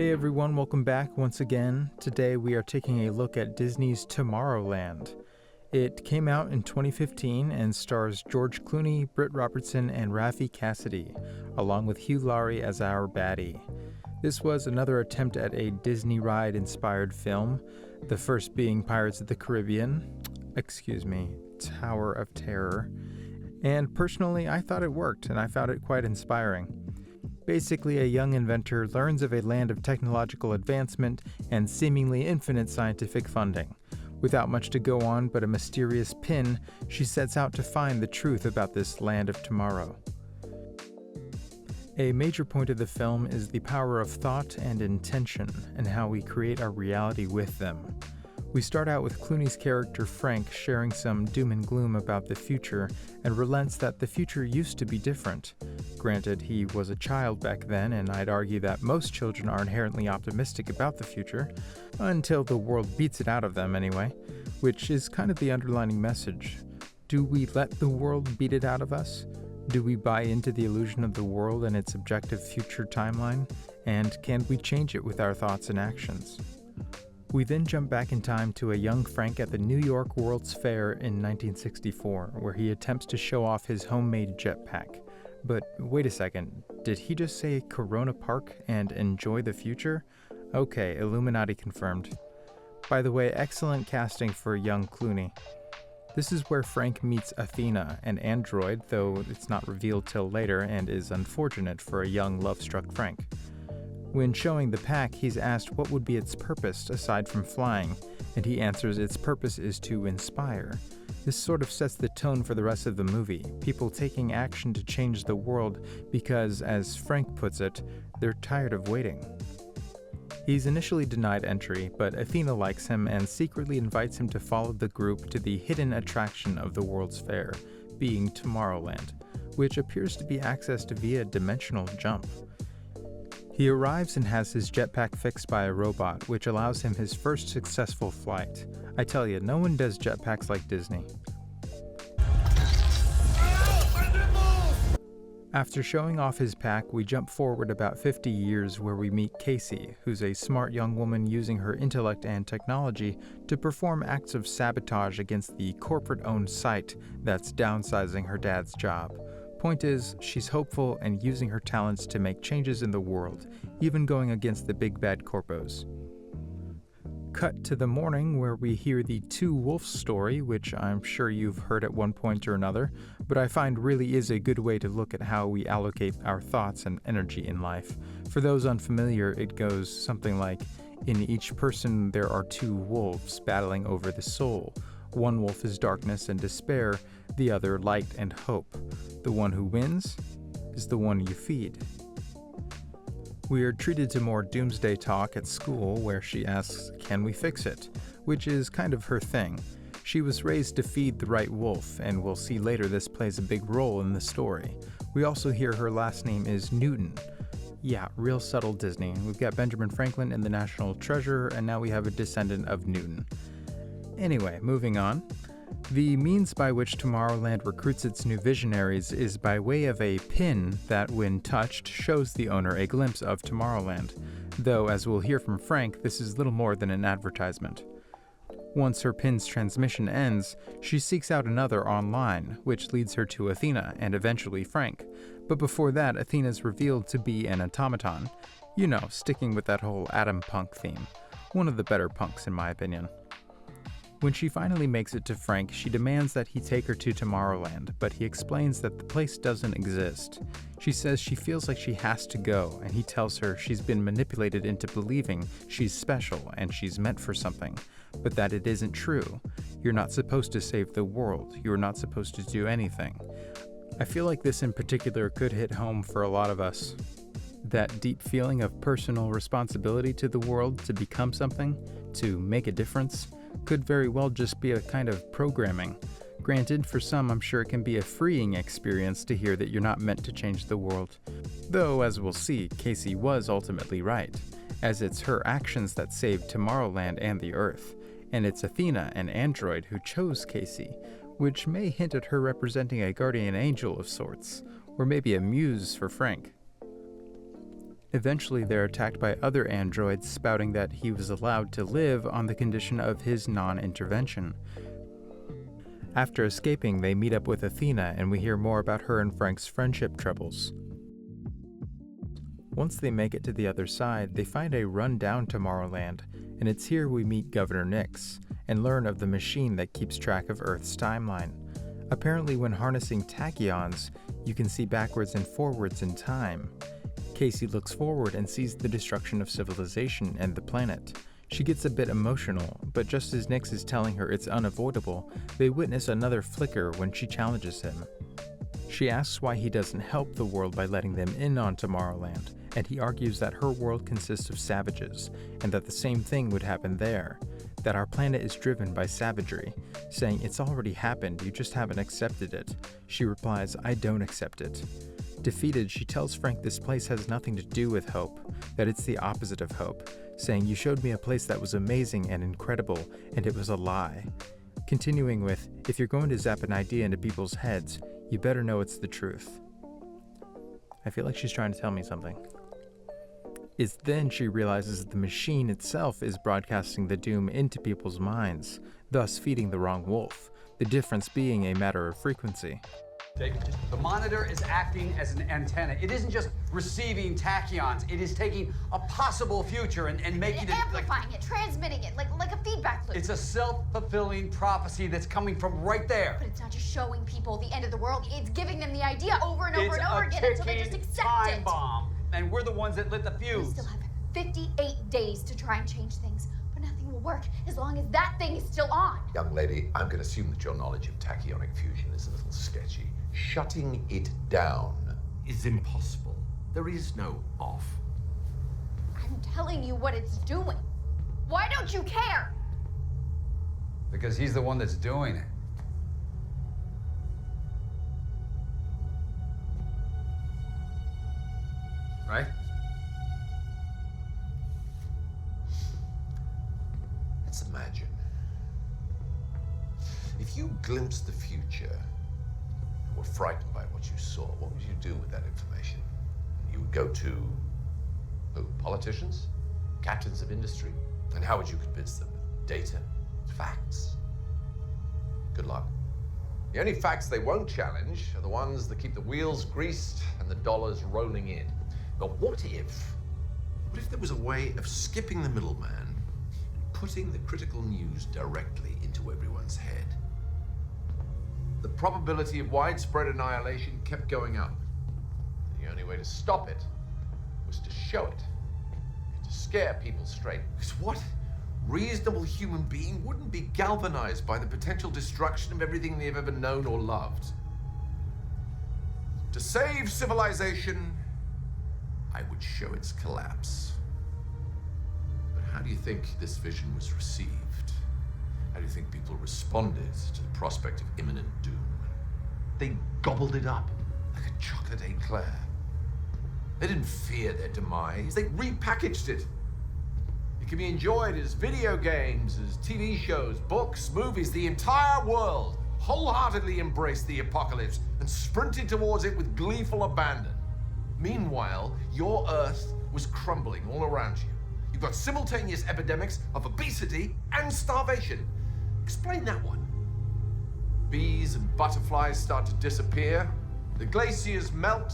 Hey everyone, welcome back once again. Today we are taking a look at Disney's Tomorrowland. It came out in 2015 and stars George Clooney, Britt Robertson, and Raffey Cassidy, along with Hugh, Laurie as our baddie. This was another attempt at a Disney ride-inspired film, the first being Pirates of the Caribbean, Tower of Terror. And personally, I thought it worked, and I found it quite inspiring. Basically, a young inventor learns of a land of technological advancement and seemingly infinite scientific funding. Without much to go on but a mysterious pin, she sets out to find the truth about this land of tomorrow. A major point of the film is the power of thought and intention, and how we create our reality with them. We start out with Clooney's character Frank sharing some doom and gloom about the future, and relents that the future used to be different. Granted, he was a child back then, and I'd argue that most children are inherently optimistic about the future, until the world beats it out of them anyway, which is kind of the underlining message. Do we let the world beat it out of us? Do we buy into the illusion of the world and its objective future timeline? And can we change it with our thoughts and actions? We then jump back in time to a young Frank at the New York World's Fair in 1964, where he attempts to show off his homemade jetpack. But wait a second, did he just say Corona Park and enjoy the future? Okay, Illuminati confirmed. By the way, excellent casting for young Clooney. This is where Frank meets Athena, an android, though it's not revealed till later and is unfortunate for a young love-struck Frank. When showing the pack, he's asked what would be its purpose aside from flying, and he answers its purpose is to inspire. This sort of sets the tone for the rest of the movie, people taking action to change the world because, as Frank puts it, they're tired of waiting. He's initially denied entry, but Athena likes him and secretly invites him to follow the group to the hidden attraction of the World's Fair, being Tomorrowland, which appears to be accessed via dimensional jump. He arrives and has his jetpack fixed by a robot, which allows him his first successful flight. I tell you, no one does jetpacks like Disney. After showing off his pack, we jump forward about 50 years where we meet Casey, who's a smart young woman using her intellect and technology to perform acts of sabotage against the corporate-owned site that's downsizing her dad's job. Point is, she's hopeful and using her talents to make changes in the world, even going against the big bad corpos. Cut to the morning where we hear the Two Wolves story, which I'm sure you've heard at one point or another, but I find really is a good way to look at how we allocate our thoughts and energy in life. For those unfamiliar, it goes something like, in each person there are two wolves battling over the soul. One wolf is darkness and despair, the other light and hope. The one who wins is the one you feed. We are treated to more doomsday talk at school where she asks, "Can we fix it?" which is kind of her thing. She was raised to feed the right wolf, and we'll see later this plays a big role in the story. We also hear her last name is Newton. Yeah, real subtle Disney. We've got Benjamin Franklin and the National Treasure, and now we have a descendant of Newton. Anyway, moving on. The means by which Tomorrowland recruits its new visionaries is by way of a pin that, when touched, shows the owner a glimpse of Tomorrowland, though, as we'll hear from Frank, this is little more than an advertisement. Once her pin's transmission ends, she seeks out another online, which leads her to Athena and eventually Frank. But before that, Athena's revealed to be an automaton. You know, sticking with that whole Atom Punk theme. One of the better punks in my opinion. When she finally makes it to Frank, she demands that he take her to Tomorrowland, but he explains that the place doesn't exist. She says she feels like she has to go, and he tells her she's been manipulated into believing she's special and she's meant for something, but that it isn't true. You're not supposed to save the world. You're not supposed to do anything. I feel like this in particular could hit home for a lot of us. That deep feeling of personal responsibility to the world to become something, to make a difference, could very well just be a kind of programming. Granted, for some I'm sure it can be a freeing experience to hear that you're not meant to change the world. Though, as we'll see, Casey was ultimately right, as it's her actions that saved Tomorrowland and the Earth, and it's Athena, an android, who chose Casey, which may hint at her representing a guardian angel of sorts, or maybe a muse for Frank. Eventually, they're attacked by other androids spouting that he was allowed to live on the condition of his non-intervention. After escaping, they meet up with Athena, and we hear more about her and Frank's friendship troubles. Once they make it to the other side, they find a run-down Tomorrowland, and it's here we meet Governor Nix, and learn of the machine that keeps track of Earth's timeline. Apparently, when harnessing tachyons, you can see backwards and forwards in time. Casey looks forward and sees the destruction of civilization and the planet. She gets a bit emotional, but just as Nix is telling her it's unavoidable, they witness another flicker when she challenges him. She asks why he doesn't help the world by letting them in on Tomorrowland, and he argues that her world consists of savages, and that the same thing would happen there, that our planet is driven by savagery, saying it's already happened, you just haven't accepted it. She replies, I don't accept it. Defeated, she tells Frank this place has nothing to do with hope, that it's the opposite of hope, saying you showed me a place that was amazing and incredible, and it was a lie. Continuing with, if you're going to zap an idea into people's heads, you better know it's the truth. I feel like she's trying to tell me something. It's then she realizes that the machine itself is broadcasting the doom into people's minds, thus feeding the wrong wolf, the difference being a matter of frequency. The monitor is acting as an antenna. It isn't just receiving tachyons. It is taking a possible future and making it... Amplifying it, transmitting it, like a feedback loop. It's a self-fulfilling prophecy that's coming from right there. But it's not just showing people the end of the world. It's giving them the idea over and over and over again until they just accept it. Time bomb. And we're the ones that lit the fuse. We still have 58 days to try and change things. But nothing will work as long as that thing is still on. Young lady, I'm going to assume that your knowledge of tachyonic fusion is a little sketchy. Shutting it down is impossible. There is no off. I'm telling you what it's doing. Why don't you care? Because he's the one that's doing it. Right? Let's imagine. If you glimpsed the future and were frightened by what you saw, what would you do with that information? You would go to who? Politicians? Captains of industry? And how would you convince them? With data? Facts? Good luck. The only facts they won't challenge are the ones that keep the wheels greased and the dollars rolling in. But what if there was a way of skipping the middleman and putting the critical news directly into everyone's head? The probability of widespread annihilation kept going up. The only way to stop it was to show it, to scare people straight. Because what reasonable human being wouldn't be galvanized by the potential destruction of everything they've ever known or loved? To save civilization, I would show its collapse. But how do you think this vision was received? How do you think people responded to the prospect of imminent doom? They gobbled it up like a chocolate eclair. They didn't fear their demise, they repackaged it. It can be enjoyed as video games, as TV shows, books, movies. The entire world wholeheartedly embraced the apocalypse and sprinted towards it with gleeful abandon. Meanwhile, your Earth was crumbling all around you. You've got simultaneous epidemics of obesity and starvation. Explain that one. Bees and butterflies start to disappear. The glaciers melt,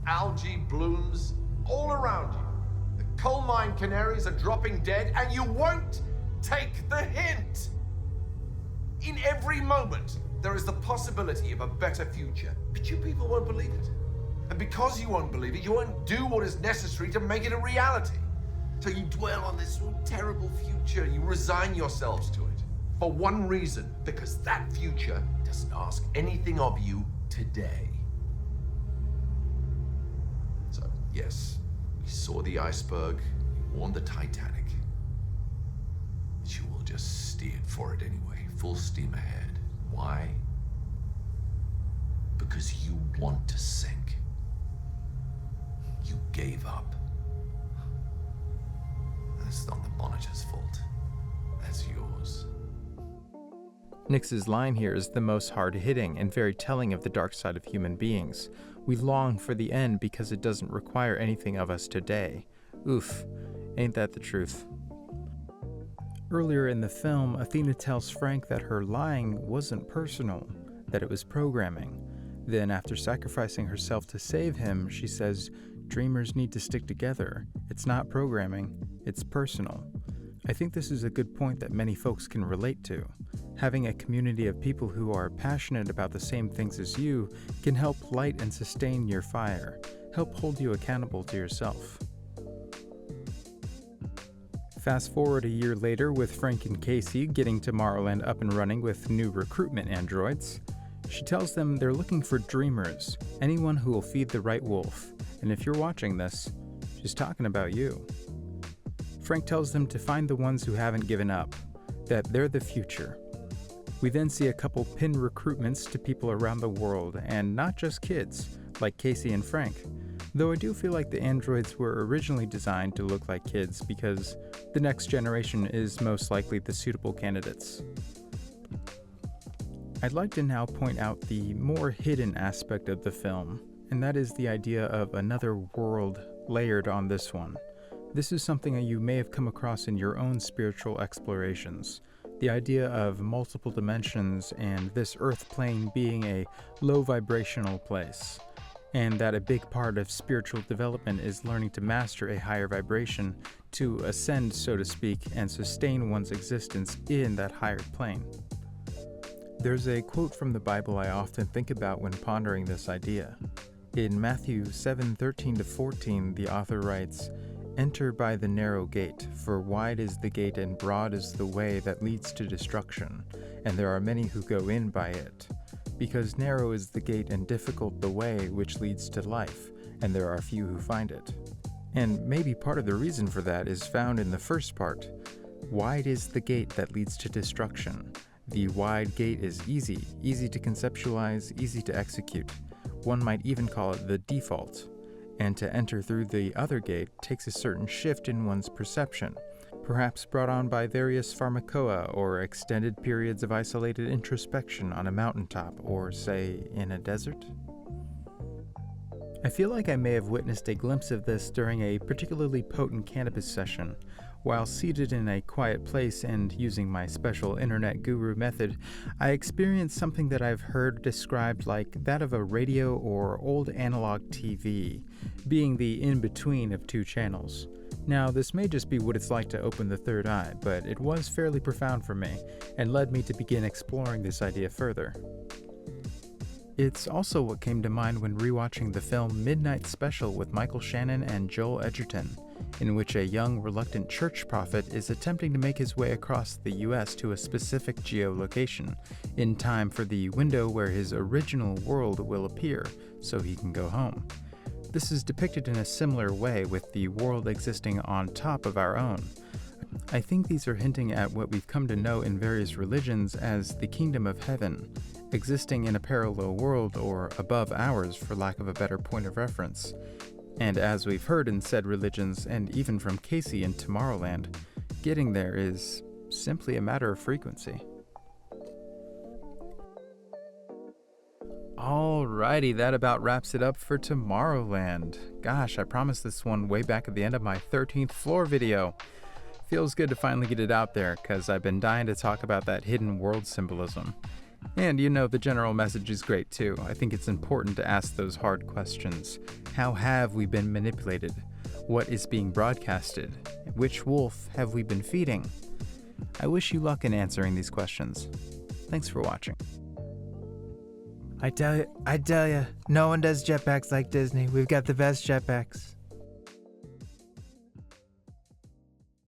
algae blooms all around you. The coal mine canaries are dropping dead, and you won't take the hint. In every moment, there is the possibility of a better future, but you people won't believe it. And because you won't believe it, you won't do what is necessary to make it a reality. So you dwell on this terrible future, you resign yourselves to it. For one reason, because that future doesn't ask anything of you today. So, yes, we saw the iceberg, we warned the Titanic. But you will just steered for it anyway, full steam ahead. Why? Because you want to sink. You gave up. That's not the monitor's fault. That's yours. Nix's line here is the most hard-hitting and very telling of the dark side of human beings. We long for the end because it doesn't require anything of us today. Oof, ain't that the truth? Earlier in the film, Athena tells Frank that her lying wasn't personal, that it was programming. Then, after sacrificing herself to save him, she says, "Dreamers need to stick together. It's not programming, it's personal." I think this is a good point that many folks can relate to. Having a community of people who are passionate about the same things as you can help light and sustain your fire, help hold you accountable to yourself. Fast forward a year later with Frank and Casey getting Tomorrowland up and running with new recruitment androids. She tells them they're looking for dreamers, anyone who will feed the right wolf. And if you're watching this, she's talking about you. Frank tells them to find the ones who haven't given up, that they're the future. We then see a couple pin recruitments to people around the world, and not just kids, like Casey and Frank. Though I do feel like the androids were originally designed to look like kids because the next generation is most likely the suitable candidates. I'd like to now point out the more hidden aspect of the film, and that is the idea of another world layered on this one. This is something that you may have come across in your own spiritual explorations. The idea of multiple dimensions and this earth plane being a low vibrational place, and that a big part of spiritual development is learning to master a higher vibration to ascend, so to speak, and sustain one's existence in that higher plane. There's a quote from the Bible I often think about when pondering this idea. In Matthew 7:13-14, the author writes, "Enter by the narrow gate, for wide is the gate and broad is the way that leads to destruction, and there are many who go in by it. Because narrow is the gate and difficult the way which leads to life, and there are few who find it." And maybe part of the reason for that is found in the first part. Wide is the gate that leads to destruction. The wide gate is easy to conceptualize, easy to execute. One might even call it the default. And to enter through the other gate takes a certain shift in one's perception, perhaps brought on by various pharmacoa or extended periods of isolated introspection on a mountaintop or, say, in a desert. I feel like I may have witnessed a glimpse of this during a particularly potent cannabis session. While seated in a quiet place and using my special internet guru method, I experienced something that I've heard described like that of a radio or old analog TV, being the in-between of two channels. Now, this may just be what it's like to open the third eye, but it was fairly profound for me, and led me to begin exploring this idea further. It's also what came to mind when rewatching the film Midnight Special with Michael Shannon and Joel Edgerton, in which a young, reluctant church prophet is attempting to make his way across the US to a specific geolocation, in time for the window where his original world will appear, so he can go home. This is depicted in a similar way with the world existing on top of our own. I think these are hinting at what we've come to know in various religions as the kingdom of heaven, existing in a parallel world or above ours for lack of a better point of reference. And as we've heard in said religions, and even from Casey in Tomorrowland, getting there is simply a matter of frequency. Alrighty, that about wraps it up for Tomorrowland. Gosh, I promised this one way back at the end of my 13th floor video. Feels good to finally get it out there, because I've been dying to talk about that hidden world symbolism. And you know, the general message is great too. I think it's important to ask those hard questions. How have we been manipulated? What is being broadcasted? Which wolf have we been feeding? I wish you luck in answering these questions. Thanks for watching. I tell you, no one does jetpacks like Disney. We've got the best jetpacks.